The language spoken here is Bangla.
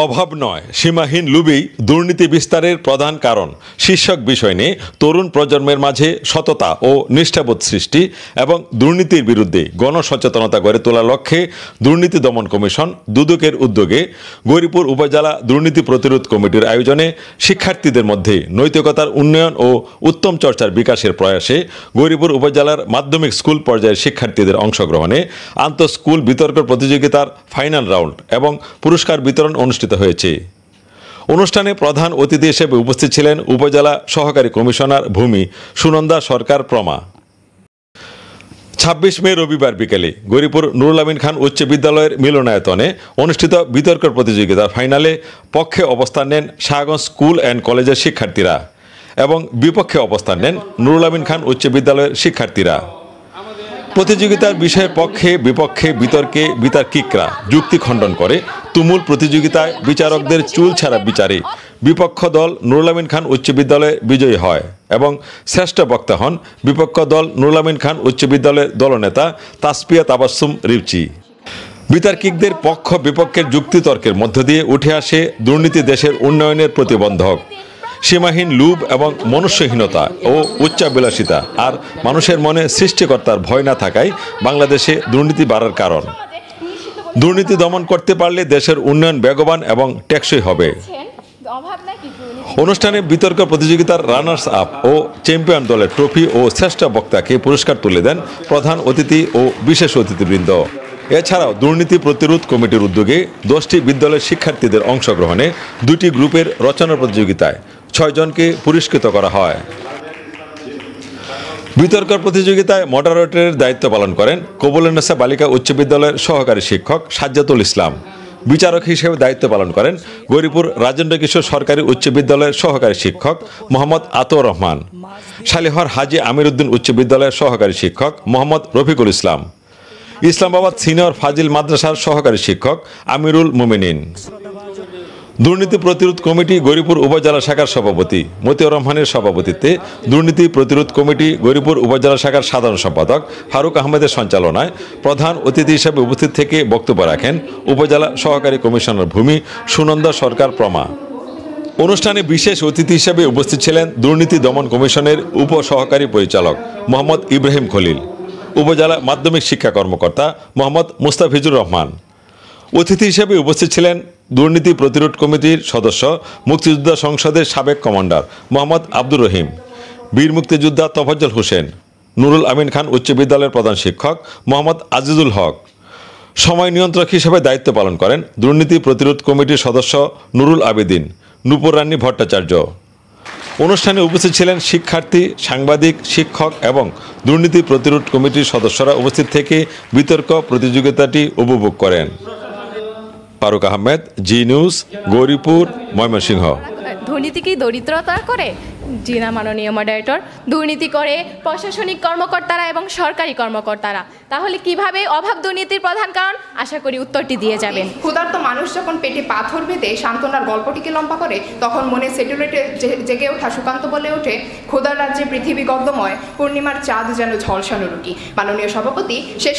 অভাব নয়, সীমাহীন লোভই দুর্নীতি বিস্তারের প্রধান কারণ শীর্ষক বিষয় নিয়ে তরুণ প্রজন্মের মাঝে সততা ও নিষ্ঠাবোধ সৃষ্টি এবং দুর্নীতির বিরুদ্ধে গণসচেতনতা গড়ে তোলার লক্ষ্যে দুর্নীতি দমন কমিশন দুদকের উদ্যোগে গৌরীপুর উপজেলা দুর্নীতি প্রতিরোধ কমিটির আয়োজনে শিক্ষার্থীদের মধ্যে নৈতিকতার উন্নয়ন ও উত্তম চর্চার বিকাশের প্রয়াসে গৌরীপুর উপজেলার মাধ্যমিক স্কুল পর্যায়ের শিক্ষার্থীদের অংশগ্রহণে আন্তঃস্কুল বিতর্ক প্রতিযোগিতার ফাইনাল রাউন্ড এবং পুরস্কার বিতরণ অনুষ্ঠিত হয়েছে। অনুষ্ঠানে প্রধান অতিথি হিসেবে উপস্থিত ছিলেন উপজেলা সহকারী কমিশনার ভূমি সুনন্দা সরকার প্রমা। ২৬ মে রবিবার বিকেলে গৌরীপুর নুরুল আমিন খান উচ্চ বিদ্যালয়ের মিলনায়তনে অনুষ্ঠিত বিতর্ক প্রতিযোগিতার ফাইনালে পক্ষে অবস্থান নেন শাহগঞ্জ স্কুল অ্যান্ড কলেজের শিক্ষার্থীরা এবং বিপক্ষে অবস্থান নেন নুরুল আমিন খান উচ্চ বিদ্যালয়ের শিক্ষার্থীরা। প্রতিযোগিতার বিষয়ের পক্ষে বিপক্ষে বিতর্কে বিতার্কিকরা যুক্তি খণ্ডন করে তুমুল প্রতিযোগিতায় বিচারকদের চুল ছাড়া বিচারে বিপক্ষ দল নুরুল আমিন খান উচ্চ বিদ্যালয়ে বিজয়ী হয় এবং শ্রেষ্ঠ বক্তা হন বিপক্ষ দল নুরুল আমিন খান উচ্চ বিদ্যালয়ের দলনেতা তাসপিয়া তাবাসসুম রিপচি। বিতার্কিকদের পক্ষ বিপক্ষের যুক্তিতর্কের মধ্য দিয়ে উঠে আসে দুর্নীতি দেশের উন্নয়নের প্রতিবন্ধক, সীমাহীন লোভ এবং মনুষ্যহীনতা ও উচ্চাবিলাসিতা আর মানুষের মনে সৃষ্টিকর্তার ভয় না থাকায় বাংলাদেশে দুর্নীতি বাড়ার কারণ। দুর্নীতি দমন করতে পারলে দেশের উন্নয়ন বেগবান এবং টেকসই হবে। অনুষ্ঠানে বিতর্ক প্রতিযোগিতার রানার্স আপ ও চ্যাম্পিয়ন দলের ট্রফি ও শ্রেষ্ঠ বক্তাকে পুরস্কার তুলে দেন প্রধান অতিথি ও বিশেষ অতিথিবৃন্দ। এছাড়াও দুর্নীতি প্রতিরোধ কমিটির উদ্যোগে 10টি বিদ্যালয়ের শিক্ষার্থীদের অংশগ্রহণে 2টি গ্রুপের রচনা প্রতিযোগিতায় 6 জনকে পুরস্কৃত করা হয়। বিতর্ক প্রতিযোগিতায় মডারেটরের দায়িত্ব পালন করেন কবুলুন্নেসা বালিকা উচ্চ বিদ্যালয়ের সহকারী শিক্ষক সাজ্জাতুল ইসলাম। বিচারক হিসেবে দায়িত্ব পালন করেন গৌরীপুর রাজেন্দ্র কিশোর সরকারি উচ্চ বিদ্যালয়ের সহকারী শিক্ষক মোহাম্মদ আতর রহমান, শালিহর হাজী আমির উদ্দিন উচ্চ বিদ্যালয়ের সহকারী শিক্ষক মোহাম্মদ রফিকুল ইসলাম, ইসলামাবাদ সিনিয়র ফাজিল মাদ্রাসার সহকারী শিক্ষক আমিরুল মুমিনিন। দুর্নীতি প্রতিরোধ কমিটি গৌরীপুর উপজেলা শাখার সভাপতি মতিউর রহমানের সভাপতিত্বে দুর্নীতি প্রতিরোধ কমিটি গৌরীপুর উপজেলা শাখার সাধারণ সম্পাদক ফারুক আহমেদের সঞ্চালনায় প্রধান অতিথি হিসেবে উপস্থিত থেকে বক্তব্য রাখেন উপজেলা সহকারী কমিশনার ভূমি সুনন্দা সরকার প্রমা। অনুষ্ঠানে বিশেষ অতিথি হিসেবে উপস্থিত ছিলেন দুর্নীতি দমন কমিশনের উপ সহকারী পরিচালক মোহাম্মদ ইব্রাহিম খলিল, উপজেলা মাধ্যমিক শিক্ষা কর্মকর্তা মোহাম্মদ মুস্তাফিজুর রহমান। অতিথি হিসেবে উপস্থিত ছিলেন দুর্নীতি প্রতিরোধ কমিটির সদস্য মুক্তিযোদ্ধা সংসদের সাবেক কমান্ডার মোহাম্মদ আব্দুর রহিম, বীর মুক্তিযোদ্ধা তফাজ্জল হোসেন, নুরুল আমিন খান উচ্চ বিদ্যালয়ের প্রধান শিক্ষক মোহাম্মদ আজিজুল হক। সময় নিয়ন্ত্রক হিসেবে দায়িত্ব পালন করেন দুর্নীতি প্রতিরোধ কমিটির সদস্য নুরুল আবেদিন, নূপুর রানী ভট্টাচার্য। অনুষ্ঠানে উপস্থিত ছিলেন শিক্ষার্থী, সাংবাদিক, শিক্ষক এবং দুর্নীতি প্রতিরোধ কমিটির সদস্যরা উপস্থিত থেকে বিতর্ক প্রতিযোগিতাটি উপভোগ করেন। ফারুক আহমেদ, জি নিউজ, গৌরীপুর, ময়মনসিংহ। দুর্নীতি কি দরিদ্রতা করে? জি না মাননীয় মডারেটর, দুর্নীতি করে প্রশাসনিক কর্মকর্তারা এবং সরকারি কর্মকর্তারা। তাহলে কিভাবে অভাব দুর্নীতির প্রধান কারণ? আশা করি উত্তরটি দিয়ে যাবেন। ক্ষুধার্ত মানুষ যখন পেটে পাথর বেঁধে সান্ত্বনার গল্পটিকে লম্বা করে, তখন মনে সেটেলাইটে জেগে ওঠা সুকান্ত বলে ওঠে, ক্ষুধার রাজ্যে পৃথিবী গর্দময়, পূর্ণিমার চাঁদ যেন ঝলসানো রুটি। মাননীয় সভাপতি, শেষ